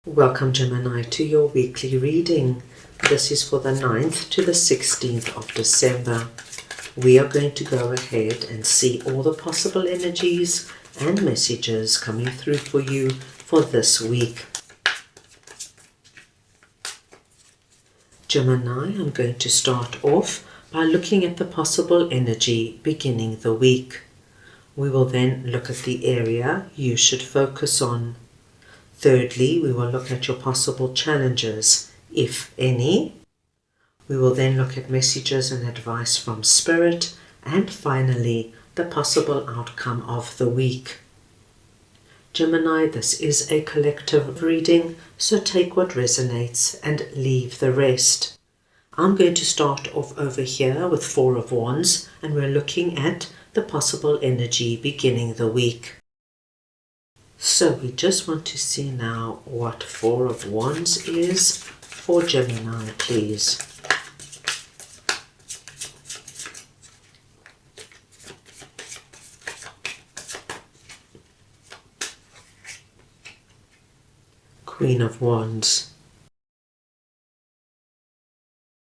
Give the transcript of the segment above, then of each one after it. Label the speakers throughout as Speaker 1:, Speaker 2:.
Speaker 1: Welcome Gemini to your weekly reading. This is for the 9th to the 16th of December. We are going to go ahead and see all the possible energies and messages coming through for you for this week. Gemini, I'm going to start off by looking at the possible energy beginning the week. We will then look at the area you should focus on. Thirdly, we will look at your possible challenges, if any. We will then look at messages and advice from Spirit, and finally, the possible outcome of the week. Gemini, this is a collective reading, so take what resonates and leave the rest. I'm going to start off over here with Four of Wands, and we're looking at the possible energy beginning the week. So we just want to see now what Four of Wands is for Gemini, please. Queen of Wands.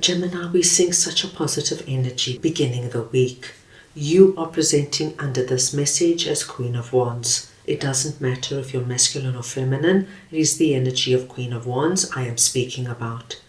Speaker 1: Gemini, we're seeing such a positive energy beginning the week. You are presenting under this message as Queen of Wands. It doesn't matter if you're masculine or feminine, it is the energy of Queen of Wands I am speaking about.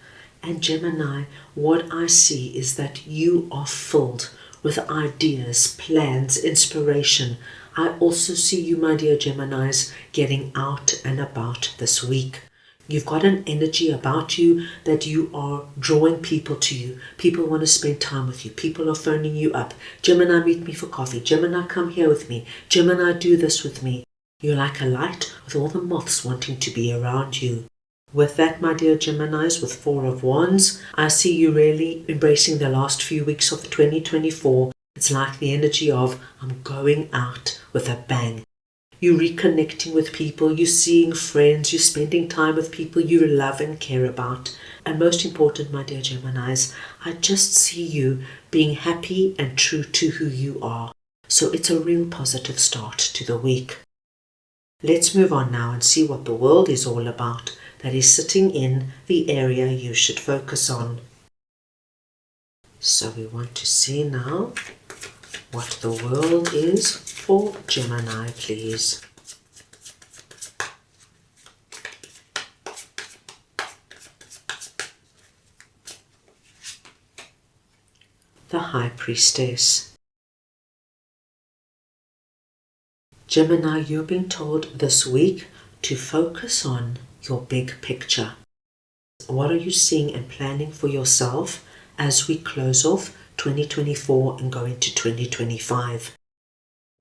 Speaker 1: And Gemini, what I see is that you are filled with ideas, plans, inspiration. I also see you, my dear Geminis, getting out and about this week. You've got an energy about you that you are drawing people to you. People want to spend time with you. People are phoning you up. Gemini, meet me for coffee. Gemini, come here with me. Gemini, do this with me. You're like a light with all the moths wanting to be around you. With that, my dear Geminis, with Four of Wands, I see you really embracing the last few weeks of 2024. It's like the energy of, I'm going out with a bang. You're reconnecting with people, you're seeing friends, you're spending time with people you love and care about. And most important, my dear Geminis, I just see you being happy and true to who you are. So it's a real positive start to the week. Let's move on now and see what the world is all about that is sitting in the area you should focus on. So we want to see now what the world is for Gemini, please. The High Priestess. Gemini, you're being told this week to focus on your big picture. What are you seeing and planning for yourself as we close off 2024 and go into 2025?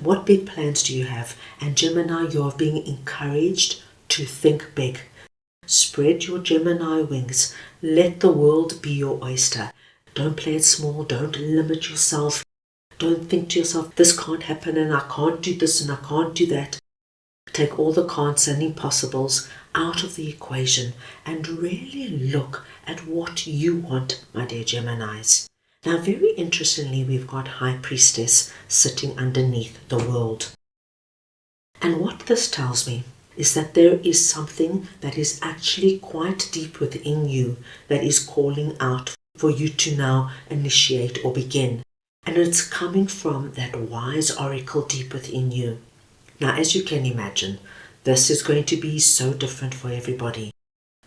Speaker 1: What big plans do you have? And Gemini, you're being encouraged to think big. Spread your Gemini wings. Let the world be your oyster. Don't play it small. Don't limit yourself. Don't think to yourself, this can't happen and I can't do this and I can't do that. Take all the can'ts and impossibles out of the equation and really look at what you want, my dear Geminis. Now, very interestingly, we've got High Priestess sitting underneath the world. And what this tells me is that there is something that is actually quite deep within you that is calling out for you to now initiate or begin. And it's coming from that wise oracle deep within you. Now, as you can imagine, this is going to be so different for everybody.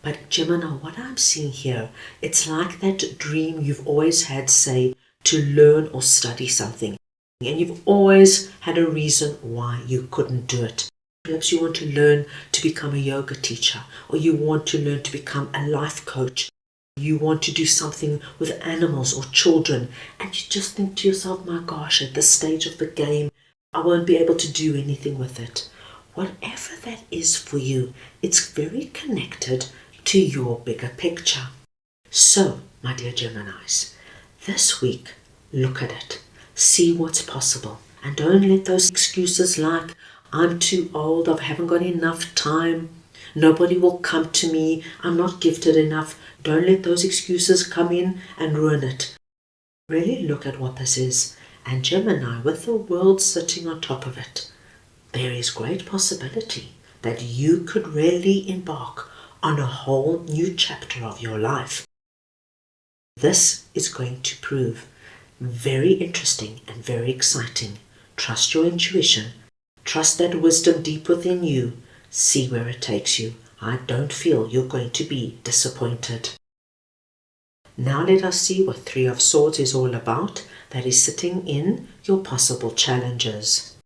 Speaker 1: But Gemini, what I'm seeing here, it's like that dream you've always had, say, to learn or study something. And you've always had a reason why you couldn't do it. Perhaps you want to learn to become a yoga teacher, or you want to learn to become a life coach. You want to do something with animals or children, and you just think to yourself, my gosh, at this stage of the game, I won't be able to do anything with it. Whatever that is for you, it's very connected to your bigger picture. So, my dear Geminis, this week, look at it. See what's possible. And don't let those excuses like, I'm too old, I haven't got enough time, nobody will come to me, I'm not gifted enough. Don't let those excuses come in and ruin it. Really look at what this is. And Gemini, with the world sitting on top of it, there is great possibility that you could really embark on a whole new chapter of your life. This is going to prove very interesting and very exciting. Trust your intuition. Trust that wisdom deep within you. See where it takes you. I don't feel you're going to be disappointed. Now let us see what Three of Swords is all about, that is sitting in your possible challenges.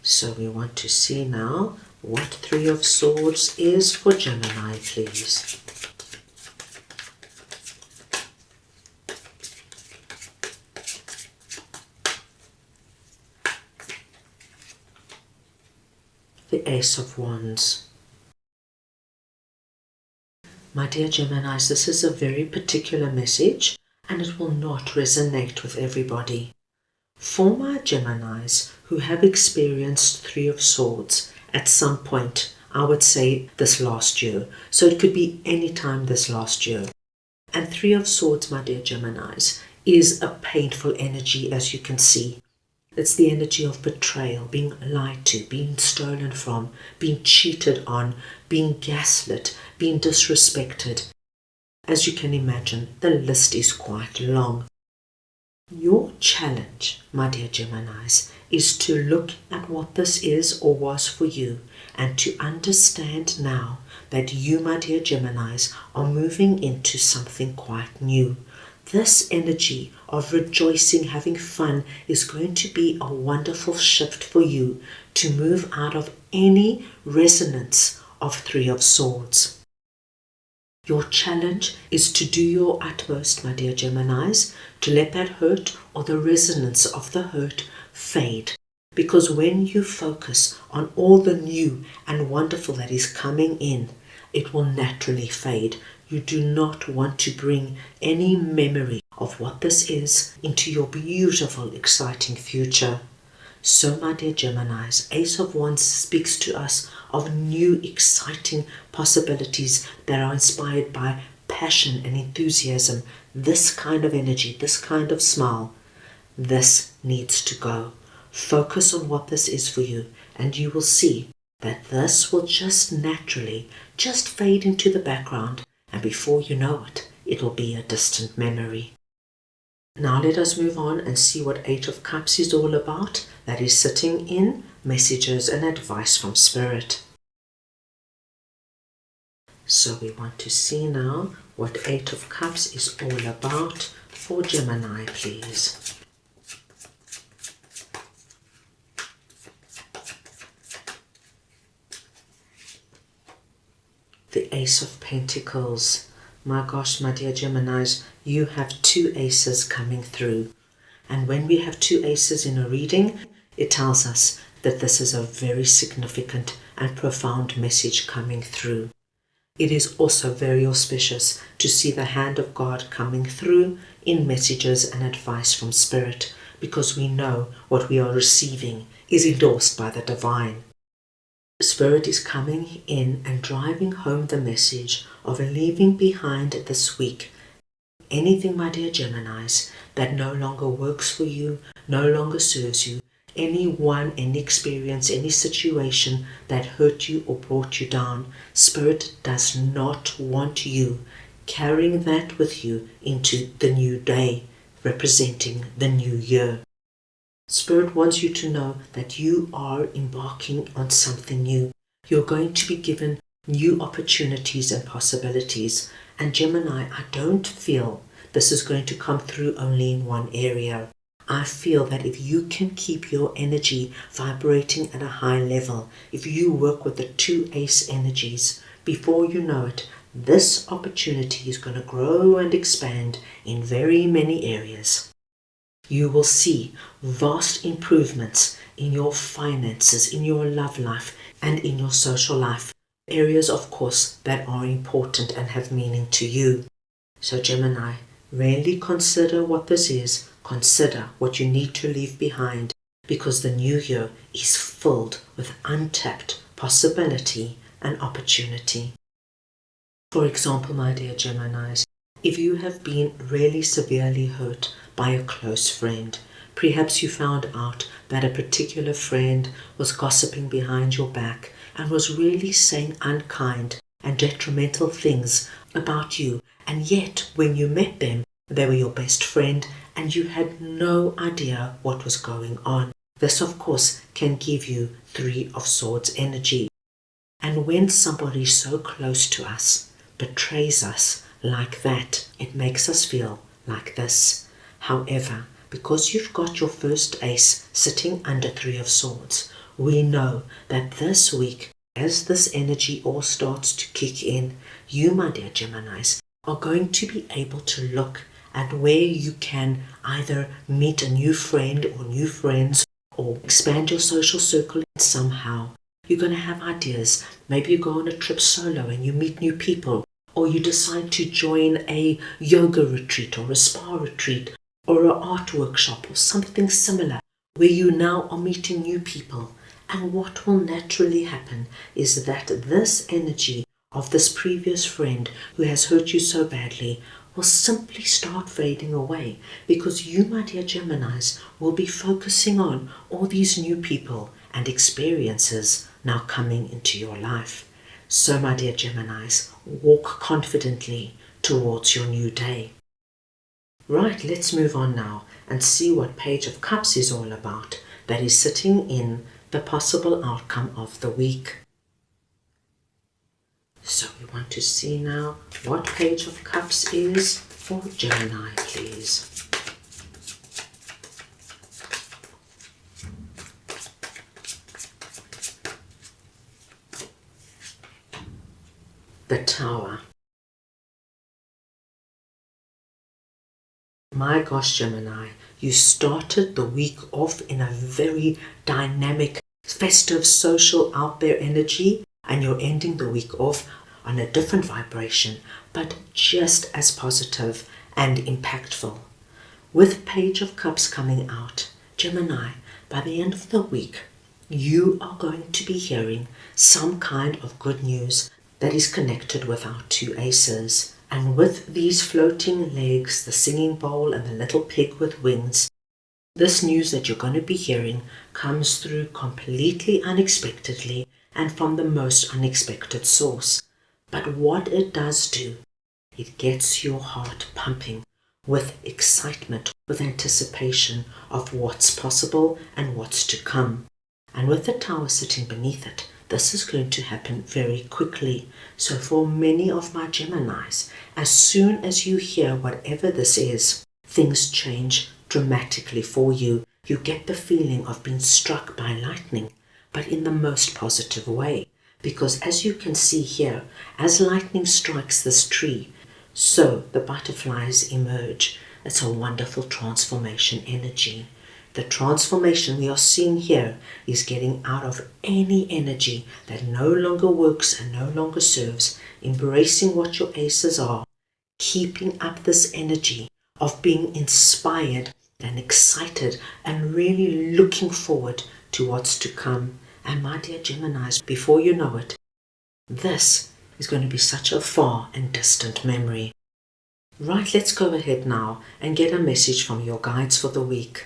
Speaker 1: So we want to see now what Three of Swords is for Gemini, please. The Ace of Wands. My dear Geminis, this is a very particular message and it will not resonate with everybody. For my Geminis who have experienced Three of Swords at some point, I would say this last year, so it could be any time this last year. And Three of Swords, my dear Geminis, is a painful energy, as you can see. It's the energy of betrayal, being lied to, being stolen from, being cheated on, being gaslit, being disrespected. As you can imagine, the list is quite long. Your challenge, my dear Geminis, is to look at what this is or was for you and to understand now that you, my dear Geminis, are moving into something quite new. This energy of rejoicing, having fun, is going to be a wonderful shift for you to move out of any resonance of Three of Swords. Your challenge is to do your utmost, my dear Geminis, to let that hurt or the resonance of the hurt fade. Because when you focus on all the new and wonderful that is coming in, it will naturally fade. You do not want to bring any memory of what this is into your beautiful, exciting future. So, my dear Geminis, Ace of Wands speaks to us of new, exciting possibilities that are inspired by passion and enthusiasm. This kind of energy, this kind of smile, this needs to go. Focus on what this is for you, and you will see that this will just naturally just fade into the background, and before you know it, it'll be a distant memory. Now let us move on and see what Eight of Cups is all about. That is sitting in messages and advice from Spirit. So we want to see now what Eight of Cups is all about for Gemini, please. The Ace of Pentacles. My gosh, my dear Geminis, you have two aces coming through. And when we have two aces in a reading, it tells us that this is a very significant and profound message coming through. It is also very auspicious to see the hand of God coming through in messages and advice from Spirit, because we know what we are receiving is endorsed by the divine. Spirit is coming in and driving home the message of leaving behind this week anything, my dear Geminis, that no longer works for you, no longer serves you, anyone, any experience, any situation that hurt you or brought you down. Spirit does not want you carrying that with you into the new day, representing the new year. Spirit wants you to know that you are embarking on something new. You're going to be given new opportunities and possibilities. And Gemini, I don't feel this is going to come through only in one area. I feel that if you can keep your energy vibrating at a high level, if you work with the two ace energies, before you know it, this opportunity is going to grow and expand in very many areas. You will see vast improvements in your finances, in your love life, and in your social life. Areas, of course, that are important and have meaning to you. So Gemini, really consider what this is. Consider what you need to leave behind, because the new year is filled with untapped possibility and opportunity. For example, my dear Geminis, if you have been really severely hurt by a close friend, perhaps you found out that a particular friend was gossiping behind your back and was really saying unkind and detrimental things about you. And yet, when you met them, they were your best friend and you had no idea what was going on. This, of course, can give you Three of Swords energy. And when somebody so close to us betrays us like that, it makes us feel like this. However, because you've got your first ace sitting under Three of Swords, we know that this week, as this energy all starts to kick in, you, my dear Geminis, are going to be able to look at where you can either meet a new friend or new friends or expand your social circle somehow. You're going to have ideas. Maybe you go on a trip solo and you meet new people, or you decide to join a yoga retreat or a spa retreat or an art workshop or something similar where you now are meeting new people. And what will naturally happen is that this energy of this previous friend who has hurt you so badly will simply start fading away, because you, my dear Geminis, will be focusing on all these new people and experiences now coming into your life. So, my dear Geminis, walk confidently towards your new day. Right, let's move on now and see what Page of Cups is all about, that is sitting in the possible outcome of the week. So we want to see now what Page of Cups is for Gemini, please. The Tower. My gosh, Gemini, you started the week off in a very dynamic, festive, social, out there energy, and you're ending the week off on a different vibration, but just as positive and impactful. With Page of Cups coming out, Gemini, by the end of the week, you are going to be hearing some kind of good news that is connected with our two aces. And with these floating legs, the singing bowl and the little pig with wings, this news that you're going to be hearing comes through completely unexpectedly and from the most unexpected source. But what it does do, it gets your heart pumping with excitement, with anticipation of what's possible and what's to come. And with the Tower sitting beneath it, this is going to happen very quickly. So for many of my Geminis, as soon as you hear whatever this is, things change dramatically for you. You get the feeling of being struck by lightning, but in the most positive way. Because as you can see here, as lightning strikes this tree, so the butterflies emerge. It's a wonderful transformation energy. The transformation we are seeing here is getting out of any energy that no longer works and no longer serves, embracing what your aces are, keeping up this energy of being inspired and excited and really looking forward to what's to come. And my dear Geminis, before you know it, this is going to be such a far and distant memory. Right, let's go ahead now and get a message from your guides for the week.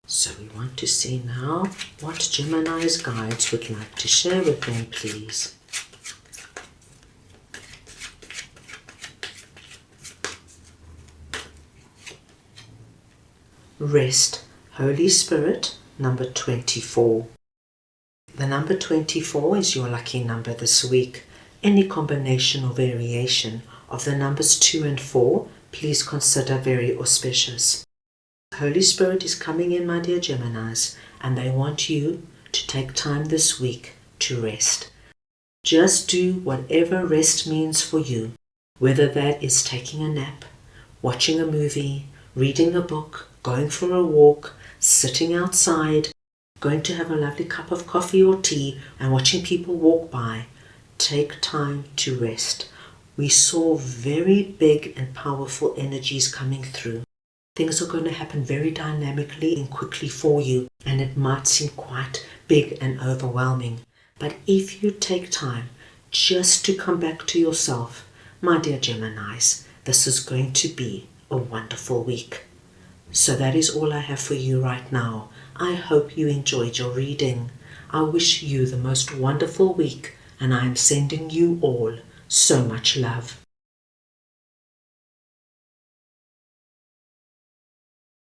Speaker 1: So we want to see now what Gemini's guides would like to share with them, please. Rest, Holy Spirit, number 24. The number 24 is your lucky number this week. Any combination or variation of the numbers 2 and 4, please consider very auspicious. Holy Spirit is coming in, my dear Geminis, and they want you to take time this week to rest. Just do whatever rest means for you, whether that is taking a nap, watching a movie, reading a book, going for a walk, sitting outside, going to have a lovely cup of coffee or tea and watching people walk by. Take time to rest. We saw very big and powerful energies coming through. Things are going to happen very dynamically and quickly for you, and it might seem quite big and overwhelming. But if you take time just to come back to yourself, my dear Geminis, this is going to be a wonderful week. So that is all I have for you right now. I hope you enjoyed your reading. I wish you the most wonderful week and I am sending you all so much love.